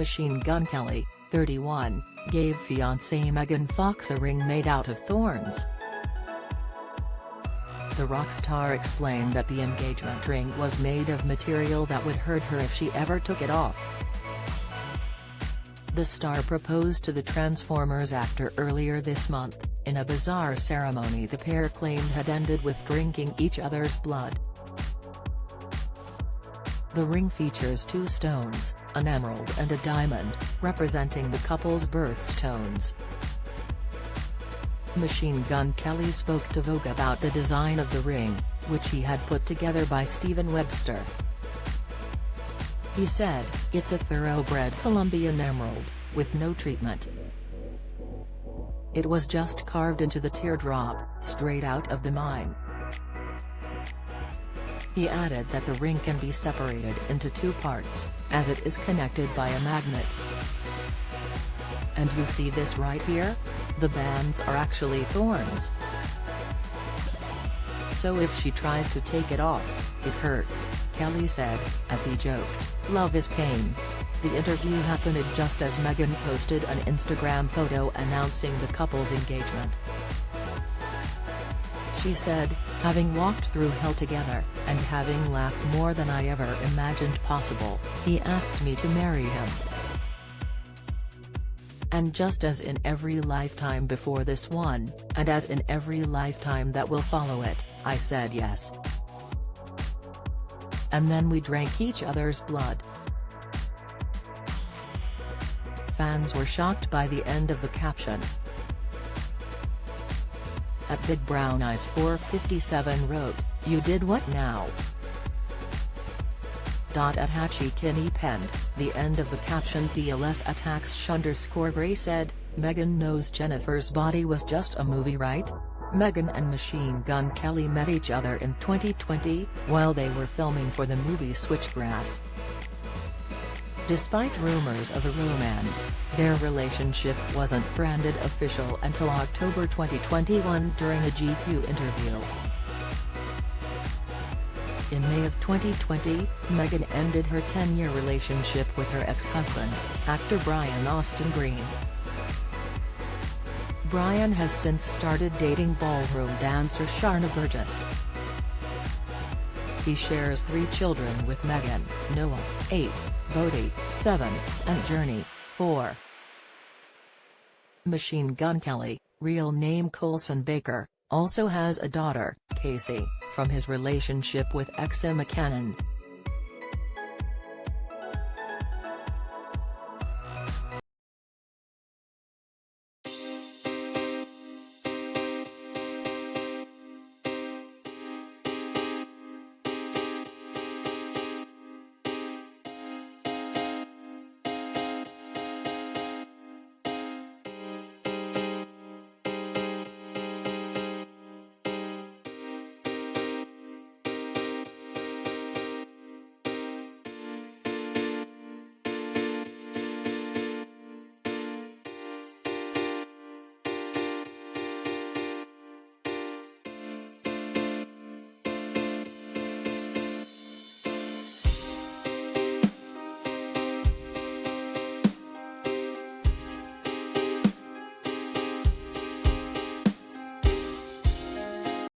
Machine Gun Kelly, 31, gave fiancée Megan Fox a ring made out of thorns. The rock star explained that the engagement ring was made of material that would hurt her if she ever took it off. The star proposed to the Transformers actor earlier this month, in a bizarre ceremony the pair claimed had ended with drinking each other's blood. The ring features two stones, an emerald and a diamond, representing the couple's birthstones. Machine Gun Kelly spoke to Vogue about the design of the ring, which he had put together by Stephen Webster. He said, "It's a thoroughbred Colombian emerald, with no treatment. It was just carved into the teardrop, straight out of the mine." He added that the ring can be separated into two parts, as it is connected by a magnet. "And you see this right here? The bands are actually thorns. So if she tries to take it off, it hurts," Kelly said, as he joked, "Love is pain." The interview happened just as Megan posted an Instagram photo announcing the couple's engagement. She said, "Having walked through hell together, and having laughed more than I ever imagined possible, he asked me to marry him. And just as in every lifetime before this one, and as in every lifetime that will follow it, I said yes. And then we drank each other's blood." Fans were shocked by the end of the caption. At Big Brown Eyes 457 wrote, "You did what now?" At Hatchie Kinney penned, the end of the caption. PLS attacks _Gray said, "Megan knows Jennifer's Body was just a movie, right? Megan and Machine Gun Kelly met each other in 2020, while they were filming for the movie Switchgrass. Despite rumors of a romance, their relationship wasn't branded official until October 2021 during a GQ interview. In May of 2020, Megan ended her 10-year relationship with her ex-husband, actor Brian Austin Green. Brian has since started dating ballroom dancer Sharna Burgess. He shares 3 children with Megan: Noah, 8, Bodhi, 7, and Journey, 4. Machine Gun Kelly, real name Colson Baker, also has a daughter, Casey, from his relationship with ex Emma Cannon.